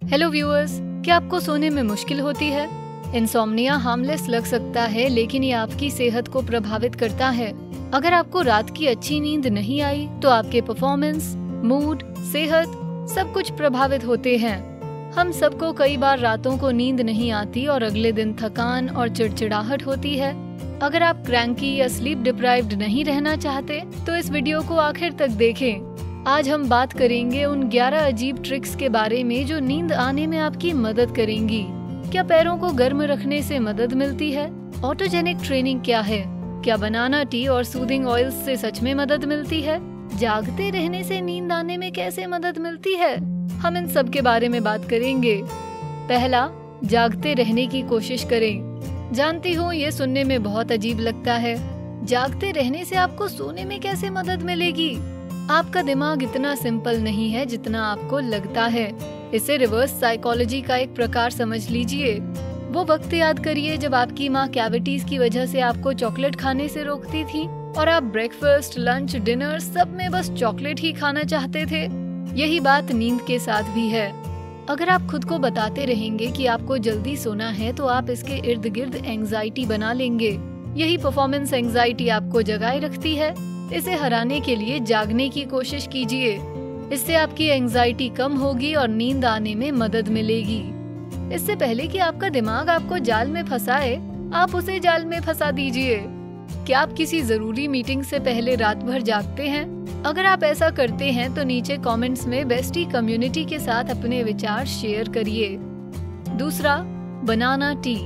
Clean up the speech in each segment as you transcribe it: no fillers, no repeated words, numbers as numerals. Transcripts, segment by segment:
Hello viewers, क्या आपको सोने में मुश्किल होती है? इंसोम्निया हार्मलेस लग सकता है, लेकिन ये आपकी सेहत को प्रभावित करता है। अगर आपको रात की अच्छी नींद नहीं आई तो आपके परफॉर्मेंस, मूड, सेहत सब कुछ प्रभावित होते हैं। हम सबको कई बार रातों को नींद नहीं आती और अगले दिन थकान और चिड़चिड़ाहट होती है। अगर आप क्रैंकी या स्लीप डिप्राइव्ड नहीं रहना चाहते तो इस वीडियो को आखिर तक देखें। आज हम बात करेंगे उन 11 अजीब ट्रिक्स के बारे में जो नींद आने में आपकी मदद करेंगी। क्या पैरों को गर्म रखने से मदद मिलती है? ऑटोजेनिक ट्रेनिंग क्या है? क्या बनाना टी और सूदिंग ऑयल्स से सच में मदद मिलती है? जागते रहने से नींद आने में कैसे मदद मिलती है? हम इन सब के बारे में बात करेंगे। पहला, जागते रहने की कोशिश करें। जानती हूँ ये सुनने में बहुत अजीब लगता है। जागते रहने से आपको सोने में कैसे मदद मिलेगी? आपका दिमाग इतना सिंपल नहीं है जितना आपको लगता है। इसे रिवर्स साइकोलॉजी का एक प्रकार समझ लीजिए। वो वक्त याद करिए जब आपकी माँ कैविटीज की वजह से आपको चॉकलेट खाने से रोकती थी और आप ब्रेकफास्ट, लंच, डिनर सब में बस चॉकलेट ही खाना चाहते थे। यही बात नींद के साथ भी है। अगर आप खुद को बताते रहेंगे कि आपको जल्दी सोना है तो आप इसके इर्द गिर्द एंजाइटी बना लेंगे। यही परफॉर्मेंस एंजाइटी आपको जगाए रखती है। इसे हराने के लिए जागने की कोशिश कीजिए। इससे आपकी एंजाइटी कम होगी और नींद आने में मदद मिलेगी। इससे पहले कि आपका दिमाग आपको जाल में फंसाए, आप उसे जाल में फंसा दीजिए। क्या आप किसी जरूरी मीटिंग से पहले रात भर जागते हैं? अगर आप ऐसा करते हैं तो नीचे कमेंट्स में बेस्टी कम्युनिटी के साथ अपने विचार शेयर करिए। दूसरा, बनाना टी।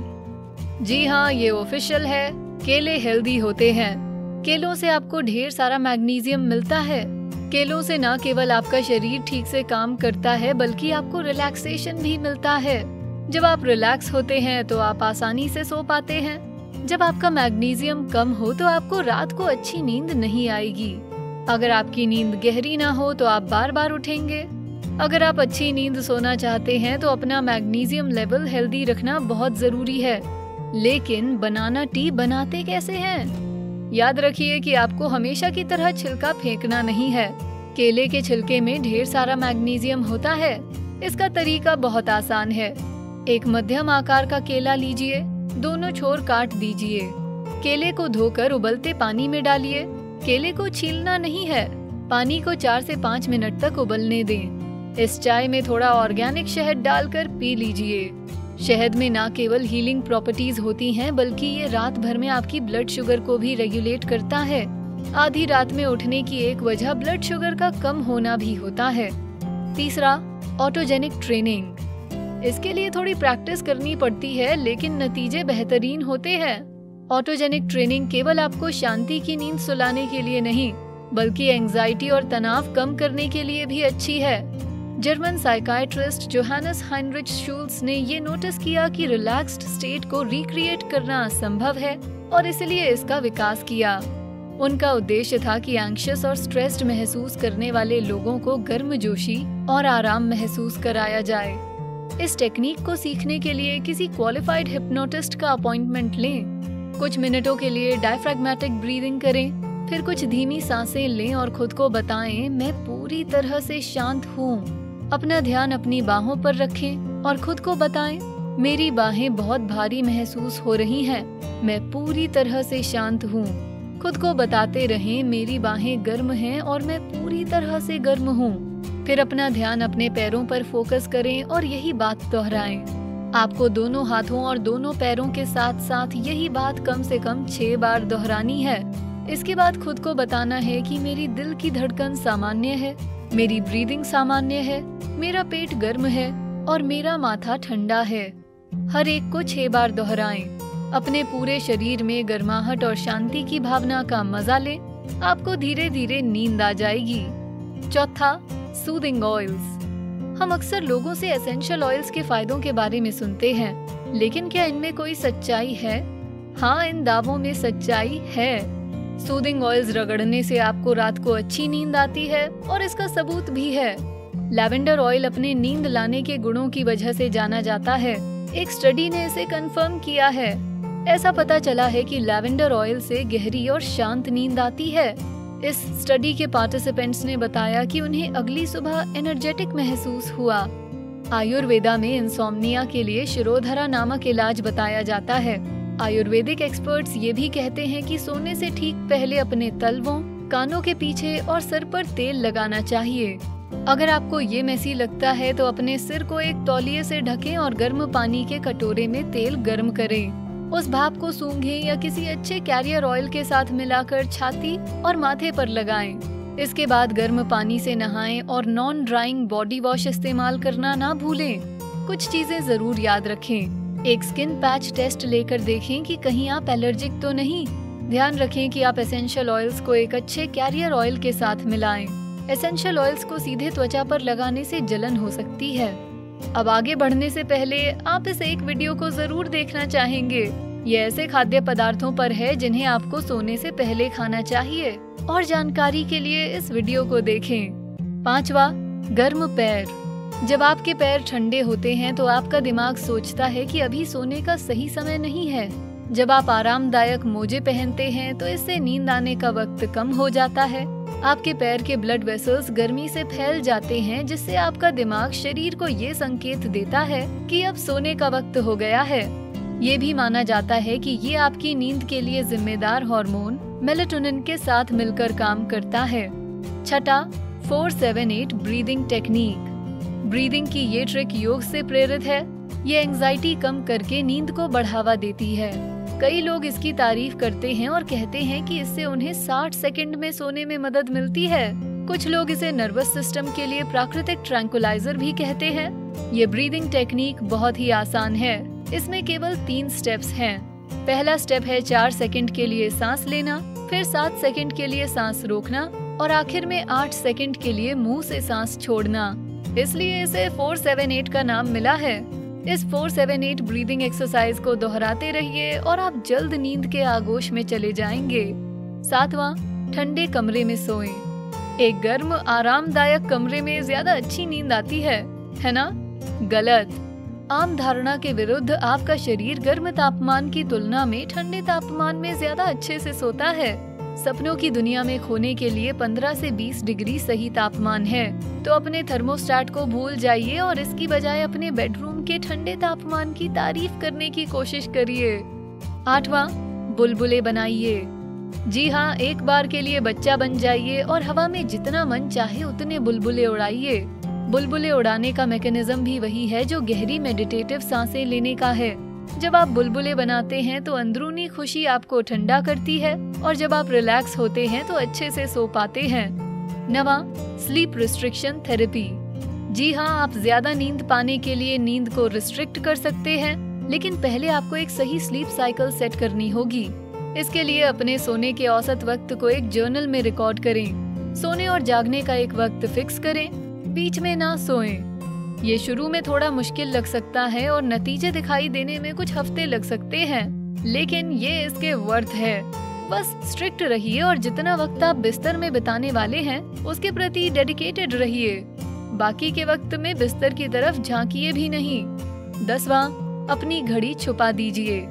जी हाँ, ये ऑफिशियल है। केले हेल्दी होते हैं। केलों से आपको ढेर सारा मैग्नीशियम मिलता है। केलों से न केवल आपका शरीर ठीक से काम करता है बल्कि आपको रिलैक्सेशन भी मिलता है। जब आप रिलैक्स होते हैं तो आप आसानी से सो पाते हैं। जब आपका मैग्नीशियम कम हो तो आपको रात को अच्छी नींद नहीं आएगी। अगर आपकी नींद गहरी ना हो तो आप बार बार उठेंगे। अगर आप अच्छी नींद सोना चाहते हैं तो अपना मैग्नीशियम लेवल हेल्दी रखना बहुत जरूरी है। लेकिन बनाना टी बनाते कैसे हैं? याद रखिए कि आपको हमेशा की तरह छिलका फेंकना नहीं है। केले के छिलके में ढेर सारा मैग्नीशियम होता है। इसका तरीका बहुत आसान है। एक मध्यम आकार का केला लीजिए, दोनों छोर काट दीजिए। केले को धोकर उबलते पानी में डालिए। केले को छीलना नहीं है। पानी को 4 से 5 मिनट तक उबलने दें। इस चाय में थोड़ा ऑर्गेनिक शहद डालकर पी लीजिए। शहद में ना केवल हीलिंग प्रॉपर्टीज होती हैं बल्कि ये रात भर में आपकी ब्लड शुगर को भी रेगुलेट करता है। आधी रात में उठने की एक वजह ब्लड शुगर का कम होना भी होता है। तीसरा, ऑटोजेनिक ट्रेनिंग। इसके लिए थोड़ी प्रैक्टिस करनी पड़ती है लेकिन नतीजे बेहतरीन होते हैं। ऑटोजेनिक ट्रेनिंग केवल आपको शांति की नींद सुलाने के लिए नहीं बल्कि एंजाइटी और तनाव कम करने के लिए भी अच्छी है। जर्मन साइकाइट्रिस्ट जोहानस हाइनरिच शूल्स ने ये नोटिस किया कि रिलैक्स्ड स्टेट को रिक्रिएट करना असंभव है और इसलिए इसका विकास किया। उनका उद्देश्य था कि एंग्शियस और स्ट्रेस्ड महसूस करने वाले लोगों को गर्मजोशी और आराम महसूस कराया जाए। इस टेक्निक को सीखने के लिए किसी क्वालिफाइड हिप्नोटिस्ट का अपॉइंटमेंट लें। कुछ मिनटों के लिए डायफ्रैग्मेटिक ब्रीदिंग करें, फिर कुछ धीमी सांसें लें और खुद को बताएं, मैं पूरी तरह से शांत हूँ। अपना ध्यान अपनी बाहों पर रखें और खुद को बताएं, मेरी बाहें बहुत भारी महसूस हो रही हैं, मैं पूरी तरह से शांत हूँ। खुद को बताते रहें, मेरी बाहें गर्म हैं और मैं पूरी तरह से गर्म हूँ। फिर अपना ध्यान अपने पैरों पर फोकस करें और यही बात दोहराएं। आपको दोनों हाथों और दोनों पैरों के साथ साथ यही बात कम से कम 6 बार दोहरानी है। इसके बाद खुद को बताना है कि मेरी दिल की धड़कन सामान्य है, मेरी ब्रीदिंग सामान्य है, मेरा पेट गर्म है और मेरा माथा ठंडा है। हर एक को 6 बार दोहराएं। अपने पूरे शरीर में गर्माहट और शांति की भावना का मजा लें। आपको धीरे धीरे नींद आ जाएगी। चौथा, सूदिंग ऑयल्स। हम अक्सर लोगों से एसेंशियल ऑयल्स के फायदों के बारे में सुनते हैं, लेकिन क्या इनमें कोई सच्चाई है? हाँ, इन दावों में सच्चाई है। सूदिंग ऑयल्स रगड़ने से आपको रात को अच्छी नींद आती है और इसका सबूत भी है। लैवेंडर ऑयल अपने नींद लाने के गुणों की वजह से जाना जाता है। एक स्टडी ने इसे कंफर्म किया है। ऐसा पता चला है कि लैवेंडर ऑयल से गहरी और शांत नींद आती है। इस स्टडी के पार्टिसिपेंट्स ने बताया कि उन्हें अगली सुबह एनर्जेटिक महसूस हुआ। आयुर्वेदा में इंसोम्निया के लिए शिरोधारा नामक इलाज बताया जाता है। आयुर्वेदिक एक्सपर्ट्स ये भी कहते हैं कि सोने से ठीक पहले अपने तलवों, कानों के पीछे और सर पर तेल लगाना चाहिए। अगर आपको ये मैसी लगता है तो अपने सिर को एक तौलिए से ढकें और गर्म पानी के कटोरे में तेल गर्म करें। उस भाप को सूंघें या किसी अच्छे कैरियर ऑयल के साथ मिलाकर छाती और माथे पर लगाएं। इसके बाद गर्म पानी से नहाएं और नॉन ड्राइंग बॉडी वॉश इस्तेमाल करना ना भूलें। कुछ चीजें जरूर याद रखें। एक स्किन पैच टेस्ट लेकर देखें कि कहीं आप एलर्जिक तो नहीं। ध्यान रखें कि आप एसेंशियल ऑयल्स को एक अच्छे कैरियर ऑयल के साथ मिलाएं। एसेंशियल ऑयल्स को सीधे त्वचा पर लगाने से जलन हो सकती है। अब आगे बढ़ने से पहले आप इस एक वीडियो को जरूर देखना चाहेंगे। ये ऐसे खाद्य पदार्थों पर है जिन्हें आपको सोने से पहले खाना चाहिए। और जानकारी के लिए इस वीडियो को देखें। 5वां, गर्म पैर। जब आपके पैर ठंडे होते हैं तो आपका दिमाग सोचता है कि अभी सोने का सही समय नहीं है। जब आप आरामदायक मोजे पहनते हैं तो इससे नींद आने का वक्त कम हो जाता है। आपके पैर के ब्लड वेसल्स गर्मी से फैल जाते हैं, जिससे आपका दिमाग शरीर को ये संकेत देता है कि अब सोने का वक्त हो गया है। ये भी माना जाता है कि ये आपकी नींद के लिए जिम्मेदार हार्मोन मेलेटोनिन के साथ मिलकर काम करता है। 6, 4-7-8 ब्रीदिंग टेक्निक। ब्रीदिंग की ये ट्रिक योग से प्रेरित है। ये एंजाइटी कम करके नींद को बढ़ावा देती है। कई लोग इसकी तारीफ करते हैं और कहते हैं कि इससे उन्हें 60 सेकंड में सोने में मदद मिलती है। कुछ लोग इसे नर्वस सिस्टम के लिए प्राकृतिक ट्रैंकुलाइजर भी कहते हैं। ये ब्रीदिंग टेक्निक बहुत ही आसान है। इसमें केवल 3 स्टेप्स हैं। पहला स्टेप है 4 सेकंड के लिए सांस लेना, फिर 7 सेकंड के लिए सांस रोकना और आखिर में 8 सेकंड के लिए मुंह से सांस छोड़ना। इसलिए इसे 4-7-8 का नाम मिला है। इस 4-7-8 ब्रीदिंग एक्सरसाइज को दोहराते रहिए और आप जल्द नींद के आगोश में चले जाएंगे। 7वां, ठंडे कमरे में सोएं। एक गर्म आरामदायक कमरे में ज्यादा अच्छी नींद आती है ना? गलत। आम धारणा के विरुद्ध आपका शरीर गर्म तापमान की तुलना में ठंडे तापमान में ज्यादा अच्छे से सोता है। सपनों की दुनिया में खोने के लिए 15 से 20 डिग्री सही तापमान है। तो अपने थर्मोस्टेट को भूल जाइए और इसकी बजाय अपने बेडरूम के ठंडे तापमान की तारीफ करने की कोशिश करिए। 8वां, बुलबुले बनाइए। जी हाँ, एक बार के लिए बच्चा बन जाइए और हवा में जितना मन चाहे उतने बुलबुले उड़ाइए। बुलबुले उड़ाने का मैकेनिज्म भी वही है जो गहरी मेडिटेटिव सांसें लेने का है। जब आप बुलबुले बनाते हैं तो अंदरूनी खुशी आपको ठंडा करती है और जब आप रिलैक्स होते हैं तो अच्छे से सो पाते हैं। 9वां, स्लीप रिस्ट्रिक्शन थेरेपी। जी हाँ, आप ज्यादा नींद पाने के लिए नींद को रिस्ट्रिक्ट कर सकते हैं, लेकिन पहले आपको एक सही स्लीप साइकिल सेट करनी होगी। इसके लिए अपने सोने के औसत वक्त को एक जर्नल में रिकॉर्ड करें। सोने और जागने का एक वक्त फिक्स करें, बीच में ना सोएं। ये शुरू में थोड़ा मुश्किल लग सकता है और नतीजे दिखाई देने में कुछ हफ्ते लग सकते हैं, लेकिन ये इसके वर्थ है। बस स्ट्रिक्ट रहिए और जितना वक्त आप बिस्तर में बिताने वाले हैं उसके प्रति डेडिकेटेड रहिए। बाकी के वक्त में बिस्तर की तरफ झांकिए भी नहीं। 10वां, अपनी घड़ी छुपा दीजिए।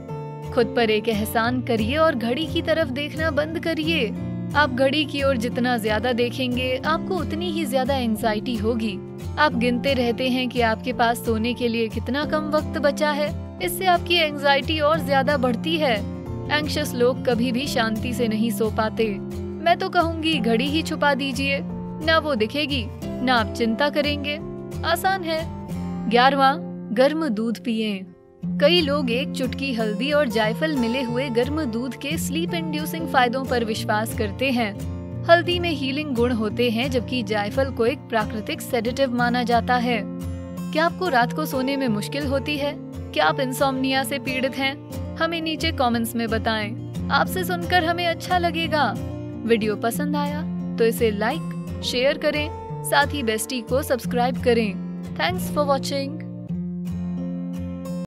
खुद पर एक एहसान करिए और घड़ी की तरफ देखना बंद करिए। आप घड़ी की ओर जितना ज्यादा देखेंगे आपको उतनी ही ज्यादा एंजाइटी होगी। आप गिनते रहते हैं कि आपके पास सोने के लिए कितना कम वक्त बचा है। इससे आपकी एंजाइटी और ज्यादा बढ़ती है। एंग्शियस लोग कभी भी शांति से नहीं सो पाते। मैं तो कहूँगी घड़ी ही छुपा दीजिए, ना वो दिखेगी ना आप चिंता करेंगे। आसान है। 11वां, गर्म दूध पिएं। कई लोग एक चुटकी हल्दी और जायफल मिले हुए गर्म दूध के स्लीप इंड्यूसिंग फायदों पर विश्वास करते हैं। हल्दी में हीलिंग गुण होते हैं, जबकि जायफल को एक प्राकृतिक सेडेटिव माना जाता है। क्या आपको रात को सोने में मुश्किल होती है? क्या आप इंसोम्निया से पीड़ित हैं? हमें नीचे कमेंट्स में बताएं। आपसे सुनकर हमें अच्छा लगेगा। वीडियो पसंद आया तो इसे लाइक, शेयर करें, साथ ही बेस्टी को सब्सक्राइब करें। Thanks for watching.